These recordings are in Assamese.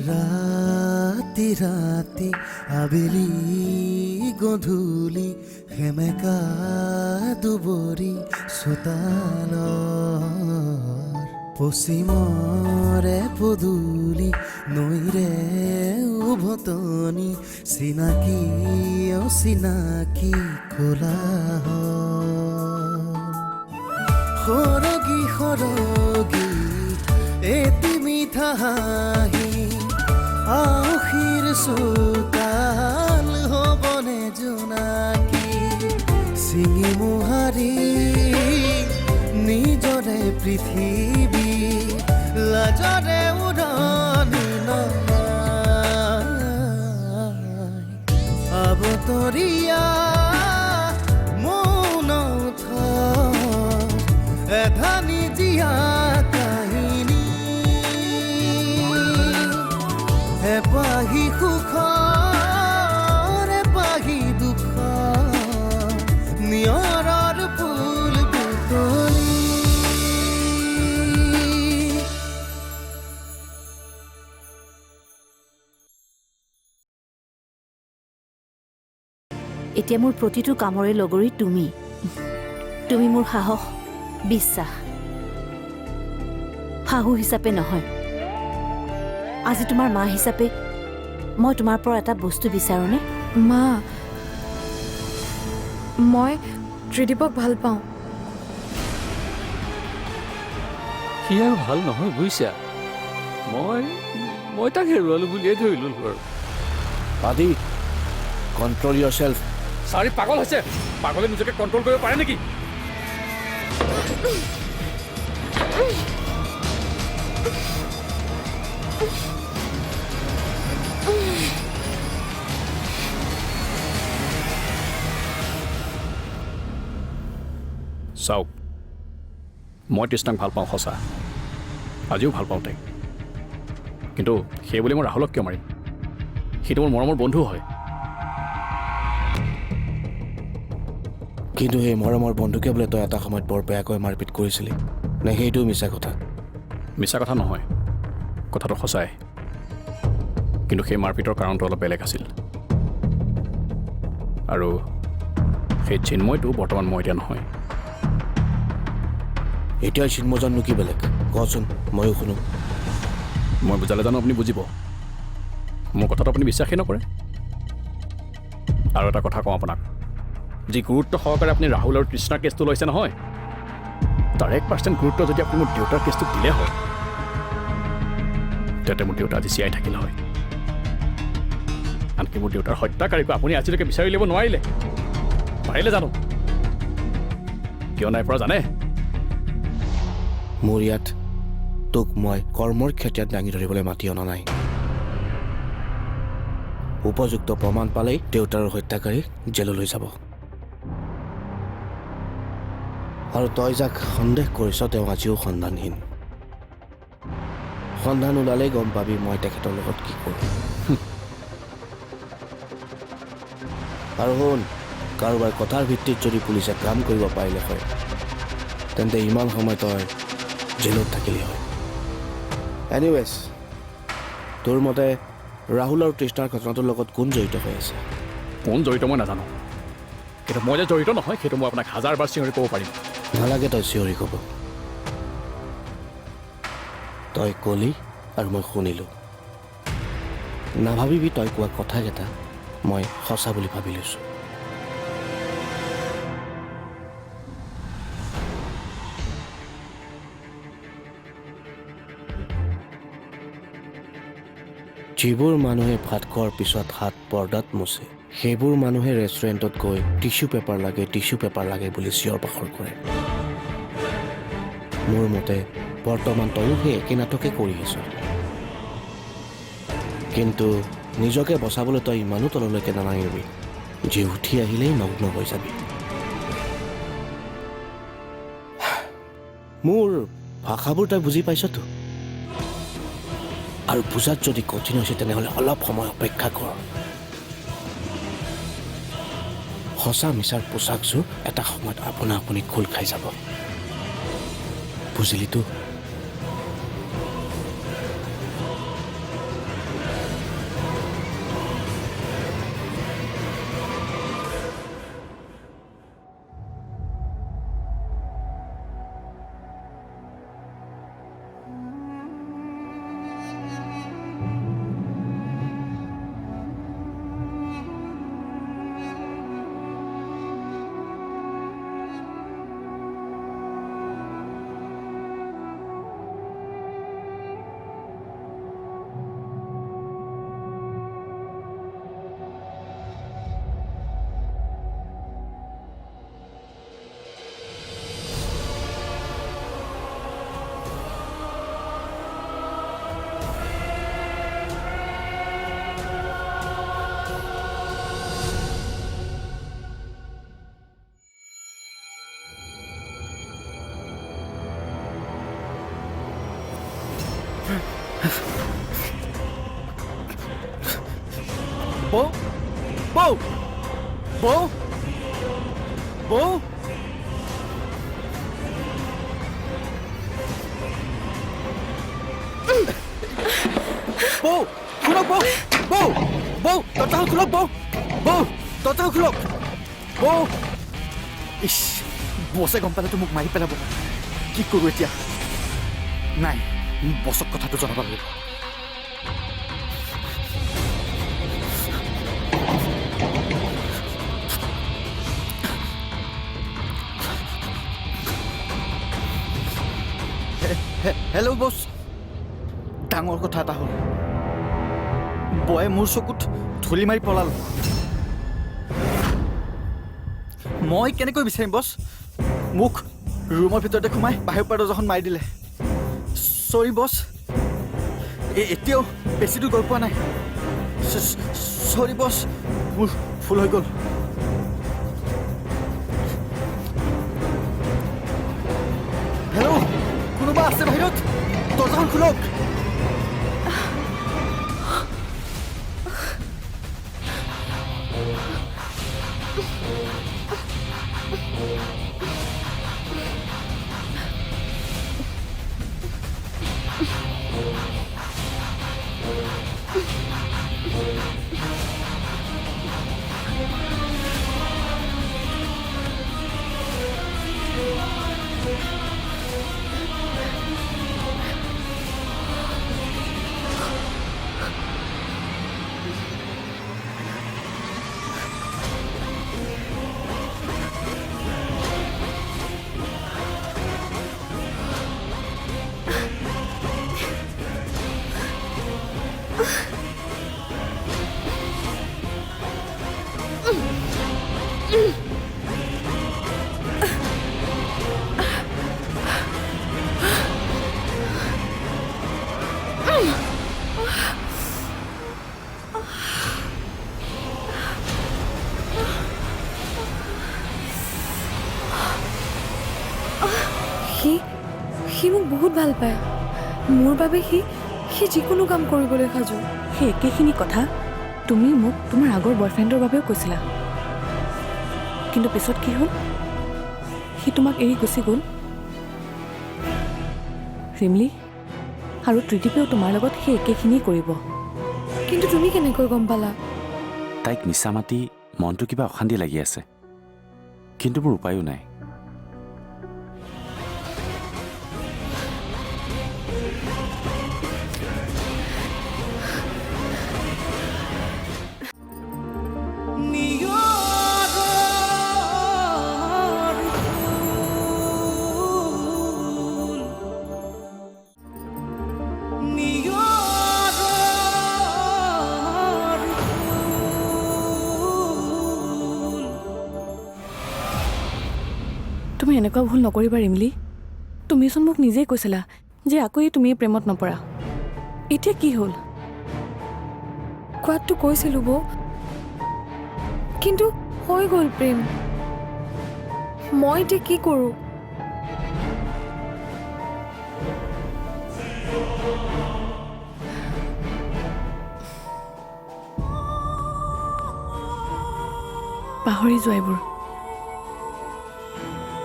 ৰাতি ৰাতি আবেলি গধূলি সেমেকা দুবৰি চোতালৰ পশ্চিমৰে পদূলি নৈৰে উভতনি চিনাকি অচিনাকি কোলাহল সৰগী সৰগী এটি মিঠা হাঁহি আউসীৰ চোতাল হ'বনে জোনাকী চিঙি মোহাৰি নিজৰে পৃথিৱী লাজৰে উৰণি নমাই আবতৰীয়া মৌন এধানি জীয়া কাহিনী এপাহি সুখৰ এপাহি দুখৰ নিয়ৰৰ ফুল বুটলি এতিয়া মোৰ প্ৰতিটো কামৰে লগৰী তুমি মোৰ সাহস বিশ্বাস শাহু হিচাপে নহয় আজি তোমাৰ মা হিচাপে মই তোমাৰ পৰা এটা বস্তু বিচাৰোঁনে মা মই ত্ৰিদীপক ভাল পাওঁ সি আৰু ভাল নহয় বুজিছা মই তাক হেৰুৱালো বুলিয়ে ধৰিলোঁ আৰু আদি কণ্ট্ৰল ইয়ৰ চেল্ফ চাৰি পাগল হৈছে পাগলে নিজকে কণ্ট্ৰল কৰিব পাৰে নেকি চাওক মই তৃষ্ণাক ভাল পাওঁ সঁচা আজিও ভাল পাওঁ তাইক কিন্তু সেইবুলি মই ৰাহুলক কিয় মাৰিম সেইটো মোৰ মৰমৰ বন্ধু হয় কিন্তু সেই মৰমৰ বন্ধুকে বোলে তই এটা সময়ত বৰ বেয়াকৈ মাৰপিট কৰিছিলি নে সেইটোও মিছা কথা মিছা কথা নহয় কথাটো সঁচাই কিন্তু সেই মাৰপিটৰ কাৰণটো অলপ বেলেগ আছিল আৰু সেই চিন্ময়টো বৰ্তমান মই এতিয়া নহয় এতিয়া চিন্ময়জননো কি বেলেগ কচোন ময়ো শুনো মই বুজালে জানো আপুনি বুজিব মোৰ কথাটো আপুনি বিশ্বাসেই নকৰে আৰু এটা কথা কওঁ আপোনাক যি গুৰুত্ব সহকাৰে আপুনি ৰাহুল আৰু তৃষ্ণাৰ কেছটো লৈছে নহয় তাৰ 1% গুৰুত্ব যদি আপুনি মোৰ দেউতাৰ কেছটো দিলে হয় তেন্তে মোৰ দেউতা আজি জীয়াই থাকিলে হয় আনকি মোৰ দেউতাৰ হত্যাকাৰীকো আপুনি আজিলৈকে বিচাৰি উলিয়াব নোৱাৰিলে পাৰিলে জানো কিয় নাই পৰা জানে মোৰ ইয়াত তোক মই কৰ্মৰ ক্ষেত্ৰত দাঙি ধৰিবলৈ মাতি অনা নাই উপযুক্ত প্ৰমাণ পালেই দেউতাৰ হত্যাকাৰী জেললৈ যাব আৰু তই যাক সন্দেহ কৰিছ তেওঁ আজিও সন্ধানহীন সন্ধান ওলালেই গম পাবি মই তেখেতৰ লগত কি কৰোঁ আৰু শুন কাৰোবাৰ কথাৰ ভিত্তিত যদি পুলিচে কাম কৰিব পাৰিলে হয় তেন্তে ইমান সময় তই জেলত থাকিলি হয় এনিৱেজ তোৰ মতে ৰাহুল আৰু তৃষ্ণাৰ ঘটনাটোৰ লগত কোন জড়িত হৈ আছে কোন জড়িত মই নাজানো কিন্তু মই যে জড়িত নহয় সেইটো মই আপোনাক হাজাৰবাৰ চিঞৰি ক'ব পাৰিম নালাগে তই চিঞৰি ক'ব তই ক'লি আৰু মই শুনিলোঁ নাভাবিবি তই কোৱা কথাকেইটা মই সঁচা বুলি ভাবি লৈছোঁ যিবোৰ মানুহে ভাত খোৱাৰ পিছত হাত পৰ্দাত মোচে সেইবোৰ মানুহে ৰেষ্টুৰেণ্টত গৈ টিছ্যু পেপাৰ লাগে বুলি চিঞৰ বাখৰ কৰে মোৰ মতে বৰ্তমান তয়ো সেই একে নাটকে কৰি আছ কিন্তু নিজকে বচাবলৈ তই ইমানো তললৈকে নানামিবি যে উঠি আহিলেই নগ্ন হৈ যাবি মোৰ ভাষাবোৰ তই বুজি পাইছতো আৰু বুজাত যদি কঠিন হৈছে তেনেহ'লে অলপ সময় অপেক্ষা কৰ সঁচা মিছাৰ পোচাকযোৰ এটা সময়ত আপোনা আপুনি খোল খাই যাব বুজিলিতো বৌ বৌ বৌ বৌ বৌ শুনক বৌ বৌ বৌ দৰ্জাখন খোলক বৌ বৌ দৰ্জাখন খোলক বৌ ইছ বছে গম পালেতো মোক মাৰি পেলাব কি কৰোঁ এতিয়া নাই বছক কথাটো জনাব লাগিব হেল্ল' বছ ডাঙৰ কথা এটা হ'ল বয়ে মোৰ চকুত ধূলি মাৰি পলাল মই কেনেকৈ বিচাৰিম বছ মোক ৰুমৰ ভিতৰতে সোমাই বাহিৰৰ পৰা দৰ্জাখন মাৰি দিলে চৰি বছ এতিয়াও বেছি দূৰ গৈ পোৱা নাই চৰি বছ মোৰ ভুল হৈ গ'ল হেল্ল' কোনোবা আছে বাহিৰত দৰ্জাখন খোলক সি মোক বহুত ভাল পায় মোৰ বাবে সি যিকোনো কাম কৰিবলৈ সাজু সেই একেখিনি কথা তুমি মোক তোমাৰ আগৰ বয়ফ্ৰেণ্ডৰ বাবেও কৈছিলা কিন্তু পিছত কি হ'ল সি তোমাক এৰি গুচি গ'ল ৰিমলি আৰু ত্ৰিদীপেও তোমাৰ লগত সেই একেখিনিয়ে কৰিব কিন্তু তুমি কেনেকৈ গম পালা তাইক মিছা মাতি মনটো কিবা অশান্তি লাগি আছে কিন্তু মোৰ উপায়ো নাই তুমি এনেকুৱা ভুল নকৰিবা ৰিমলি তুমিচোন মোক নিজেই কৈছিলা যে আকৌ তুমি প্ৰেমত নপৰা এতিয়া কি হ'ল কোৱাটো কৈছিলোঁ বৌ কিন্তু হৈ গ'ল প্ৰেম মই এতিয়া কি কৰোঁ পাহৰি যোৱা এইবোৰ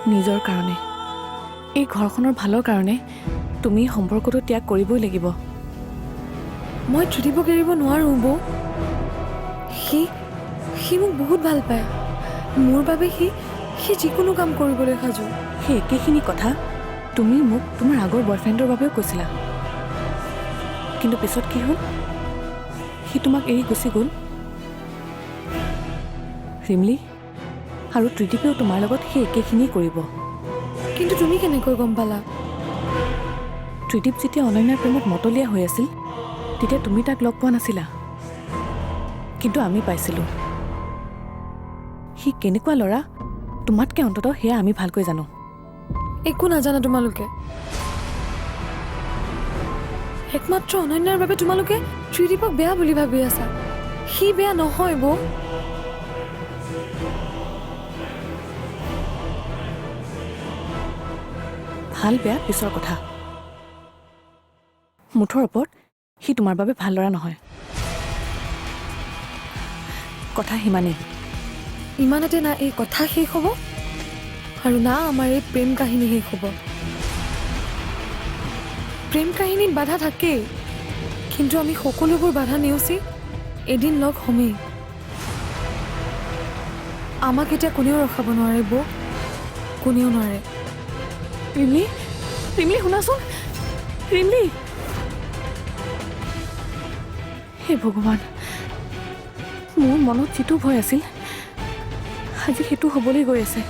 নিজৰ কাৰণে এই ঘৰখনৰ ভালৰ কাৰণে তুমি সম্পৰ্কটো ত্যাগ কৰিবই লাগিব মই ত্ৰিদীপক এৰিব নোৱাৰোঁ বৌ সি মোক বহুত ভাল পায় মোৰ বাবে সি যিকোনো কাম কৰিবলৈ সাজু সেই একেখিনি কথা তুমি মোক তোমাৰ আগৰ বয়ফ্ৰেণ্ডৰ বাবেও কৈছিলা কিন্তু পিছত কি হ'ল সি তোমাক এৰি গুচি গ'ল ৰিমলি আৰু ত্ৰিদীপেও তোমাৰ লগত সেই একেখিনিয়ে কৰিব কিন্তু তুমি কেনেকৈ গম পালা ত্ৰিদীপ যেতিয়া অনন্যাৰ প্ৰেমত মতলীয়া হৈ আছিল তেতিয়া তুমি তাক লগ পোৱা নাছিলা কিন্তু আমি পাইছিলোঁ সি কেনেকুৱা ল'ৰা তোমাতকৈ অন্ততঃ সেয়া আমি ভালকৈ জানো একো নাজানা তোমালোকে একমাত্ৰ অনন্যাৰ বাবে তোমালোকে ত্ৰিদীপক বেয়া বুলি ভাবি আছা সি বেয়া নহয় বৌ ভাল বেয়া পিছৰ কথা মুঠৰ ওপৰত সি তোমাৰ বাবে ভাল ল'ৰা নহয়। কথা সিমানেই। ইমানতে না এই কথা শেষ হ'ব আৰু না আমাৰ এই প্ৰেম কাহিনী শেষ হ'ব। প্ৰেম কাহিনীত বাধা থাকেই, কিন্তু আমি সকলোবোৰ বাধা নেওচি এদিন লগ হ'মেই। আমাক এতিয়া কোনেও ৰখাব নোৱাৰে বৌ, কোনেও নোৱাৰে। ৰিমলি, ৰিমলি শুনাচোন, ৰিমলি। হে ভগৱান, মোৰ মনত যিটো ভয় আছিল আজি সেইটো হ'বলৈ গৈ আছে।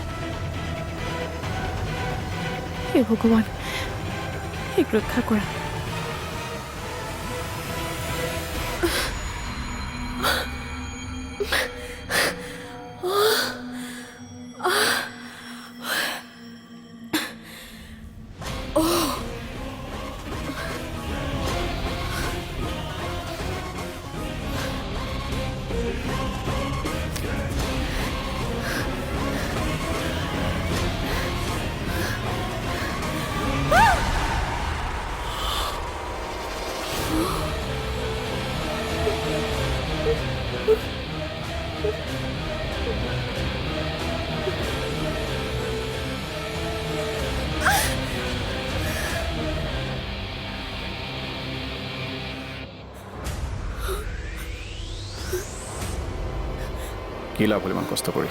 হে ভগৱান, এক ৰক্ষা কৰা। কি লাভ হ'ল ইমান কষ্ট কৰি?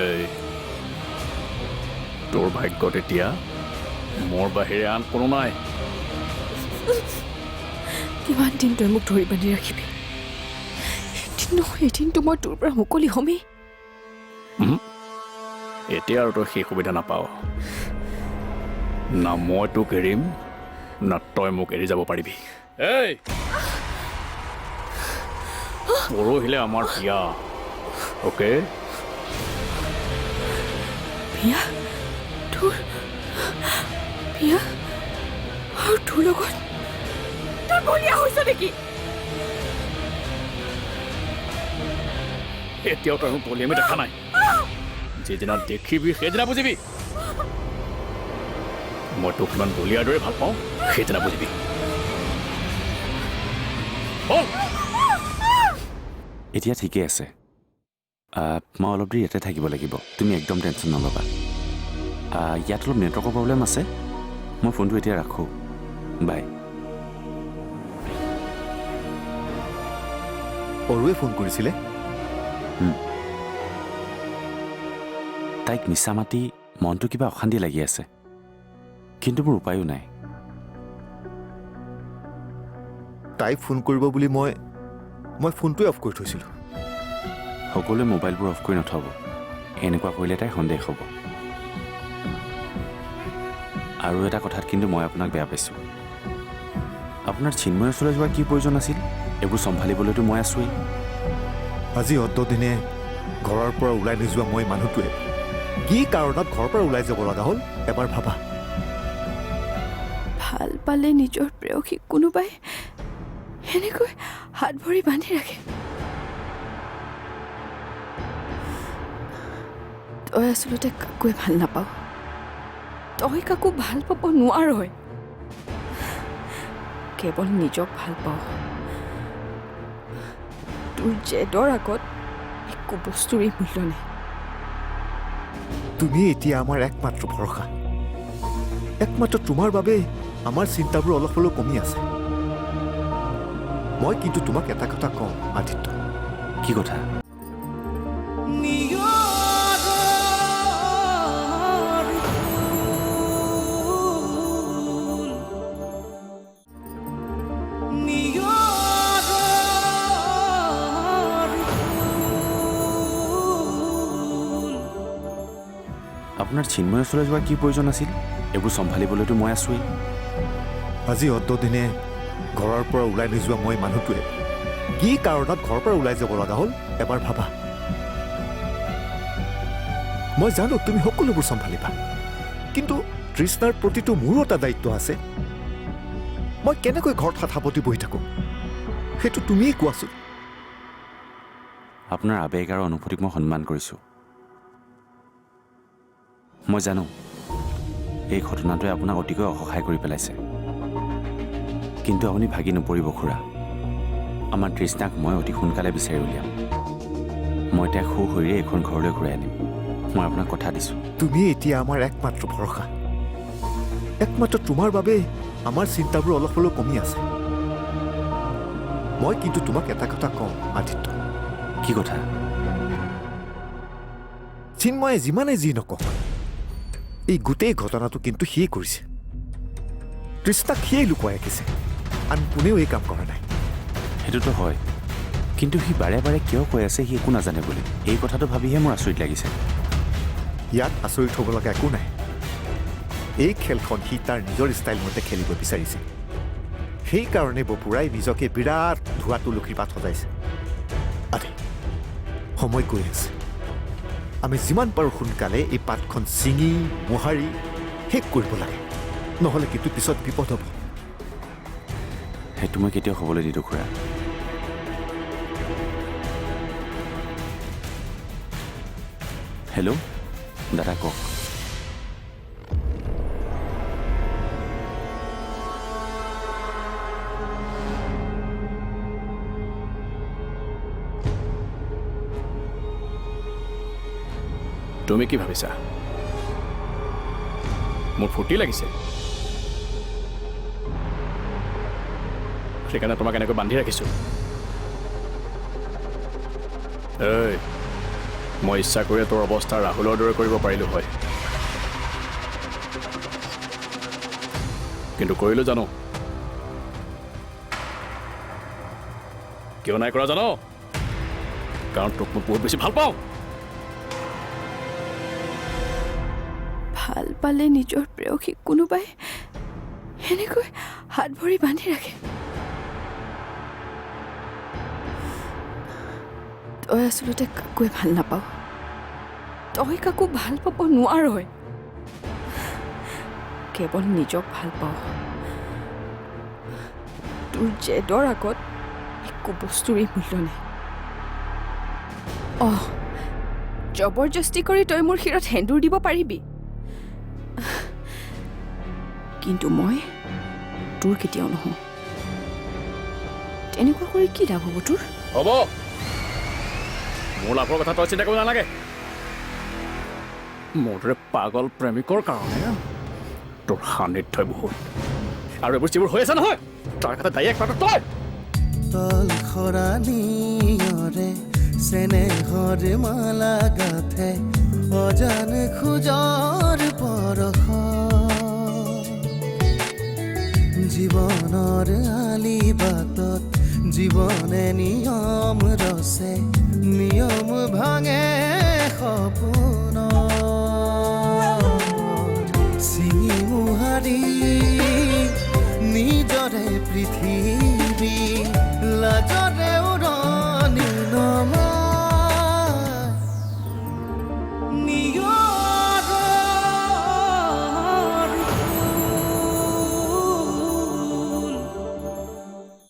এই তোৰ ভাগ্যত এতিয়া মোৰ বাহিৰে আন কোনো নাই। কিমান দিন তই মোক ধৰি বান্ধি ৰাখিবি? এদিন নহয় এদিনতো মই তোৰ পৰা মুকলি হ'মেই। এতিয়া আৰু তই সেই সুবিধা নাপাওঁ। না মই তোক এৰিম না তই মোক এৰি যাব পাৰিবি। এই পৰহিলে আমাৰ বিয়া, অ'কে? বিয়া? তোৰ বিয়া আৰু তোৰ লগত তোৰ বলিয়া হৈছে নেকি? এতিয়াও তই মোক পলিয়ামি দেখা নাই। যিদিনা দেখিবি সেইদিনা বুজিবি। মই তোক কিমান বলিয়াৰ দৰে ভাল পাওঁ সেইদিনা বুজিবি। এতিয়া ঠিকেই আছে। মই অলপ দেৰি ইয়াতে থাকিব লাগিব, তুমি একদম টেনশ্যন নল'বা। ইয়াত অলপ নেটৱৰ্কৰ প্ৰব্লেম আছে, মই ফোনটো এতিয়া ৰাখোঁ। বাই। অৰুৱে ফোন কৰিছিলে? তাইক মিছা মাতি মনটো কিবা অশান্তি লাগি আছে, কিন্তু মোৰ উপায়ো নাই। তাইক ফোন কৰিব বুলি মই ফোনটোৱে অফ কৰি থৈছিলোঁ। সকলোৱে মোবাইলবোৰ অফ কৰি নথব, এনেকুৱা কৰিলে তাই সন্দেহ হ'ব। আৰু এটা কথাত কিন্তু মই আপোনাক বেয়া পাইছোঁ। আপোনাৰ চিন্ময় ওচৰলৈ যোৱাৰ কি প্ৰয়োজন আছিল? এইবোৰ চম্ভালিবলৈতো মই আছোৱেই। আজি অন্তদিনে ঘৰৰ পৰা ওলাই নোযোৱা মই মানুহটোৱে কি কাৰণত ঘৰৰ পৰা ওলাই যাব লগা হ'ল এবাৰ ভাবা। ভাল পালে নিজৰ প্ৰেয়সীক কোনোবাই সেনেকৈ হাত ভৰি বান্ধি ৰাখে। তই আচলতে কাকোৱে ভাল নাপাৱ। তই কাকো ভাল পাব নোৱাৰ, কেৱল নিজক ভাল পাৱ। তোৰ জেদৰ আগত একো বস্তুৰেই মূল্য নাই। তুমি এতিয়া আমাৰ একমাত্ৰ ভৰসা। একমাত্ৰ তোমাৰ বাবে আমাৰ চিন্তাবোৰ অলপ হ'লেও কমি আছে। মই কিন্তু তোমাক এটা কথা কওঁ আদিত্য। কি কথা? আপোনাৰ চিন্ময় ওচৰলৈ যোৱাৰ কি প্ৰয়োজন আছিল? এইবোৰ চম্ভালিবলৈতো মই আছোৱেই। আজি অন্তদিনে ঘৰৰ পৰা ওলাই নোযোৱা মই মানুহটোৱে কি কাৰণত ঘৰৰ পৰা ওলাই যাব লগা হ'ল এবাৰ ভাবা। মই জানো তুমি সকলোবোৰ চম্ভালিবা, কিন্তু তৃষ্ণাৰ প্ৰতিটো মোৰো এটা দায়িত্ব আছে। মই কেনেকৈ ঘৰত হাত সাৱটি বহি থাকোঁ সেইটো তুমিয়েই কোৱাচোন। আপোনাৰ আৱেগ আৰু অনুভূতিক মই সন্মান কৰিছোঁ। মই জানো এই ঘটনাটোৱে আপোনাক অতিকৈ অসহায় কৰি পেলাইছে। কিন্তু আপুনি ভাগি নপৰিব খুৰা। আমাৰ তৃষ্ণাক মই অতি সোনকালে বিচাৰি উলিয়াম। মই তাইক সু শৰীৰে এইখন ঘৰলৈ ঘূৰাই আনিম। মই আপোনাক কথা দিছোঁ। তুমি এতিয়া আমাৰ একমাত্ৰ ভৰসা। একমাত্ৰ তোমাৰ বাবে আমাৰ চিন্তাবোৰ অলপ হ'লেও কমি আছে। মই কিন্তু তোমাক এটা কথা কওঁ আদিত্য, কি কথা? চিন্ময়ে যিমানে যি নকওক, এই গোটেই ঘটনাটো কিন্তু সিয়ে কৰিছে। তৃষ্ণাক সিয়েই লুকুৱাই ৰাখিছে, আন কোনেও এই কাম কৰা নাই। সেইটোতো হয়, কিন্তু সি বাৰে বাৰে কিয় কৈ আছে সি একো নাজানে বুলি? এই কথাটো ভাবিহে মোৰ আচৰিত লাগিছে। ইয়াত আচৰিত হ'ব লগা একো নাই। এই খেলখন সি তাৰ নিজৰ ষ্টাইল মতে খেলিব বিচাৰিছে। সেইকাৰণে বপুৰাই নিজকে বিৰাট ধোঁৱা তুলসীৰ পাত সজাইছে। আৰে সময় গৈ আছে, আমি যিমান পাৰোঁ সোনকালে এই পাতখন ছিঙি মোহাৰি শেষ কৰিব লাগে, নহ'লে কিন্তু পিছত বিপদ হ'ব। সেইটো মই কেতিয়াও হ'বলৈ নিদিওঁ খুৰা। হেল্ল', দাদা কওক। তুমি কি ভাবিছা মোৰ ফূৰ্তি লাগিছে সেইকাৰণে তোমাক এনেকৈ বান্ধি ৰাখিছোঁ? এই মই ইচ্ছা কৰি তোৰ অৱস্থা ৰাহুলৰ দৰে কৰিব পাৰিলোঁ হয়, কিন্তু কৰিলোঁ জানো? কিয় নাই কৰা জানো? কাৰণ তোক মই বহুত বেছি ভাল পাওঁ। ভাল পালে নিজৰ প্ৰেয়সীক কোনোবাই সেনেকৈ হাত ভৰি বান্ধি ৰাখে? তই আচলতে কাকোৱে ভাল নাপাৱ। তই কাকো ভাল পাব নোৱাৰ, কেৱল নিজক ভাল পাৱ। তোৰ জেদৰ আগত একো বস্তুৰে মূল্য নাই। জবৰদস্তি কৰি তই মোৰ শিৰত সেন্দুৰ দিব পাৰিবি, কিন্তু মই তোৰ কেতিয়াও নহওঁ। তেনেকুৱা কৰি কি লাভ হ'ব তোৰ? হ'ব, মোৰ লাভৰ কথা তই চিন্তা কৰিব নালাগে। মোৰ দৰে পাগল প্ৰেমিকৰ কাৰণে তোৰ সান্নিধ্যই বহুত, আৰু এইবোৰ যিবোৰ হৈ আছে নহয় তাৰ কথা দায়ী একমাত্ৰ তই। তল খৰালিয়ৰে চেনেহৰ মালা গাথে অজান খোজৰ পৰশ, জীৱনৰ আলি বাটত জীৱনে নিয়ম ৰচে, নিয়ম ভাঙে সপোন।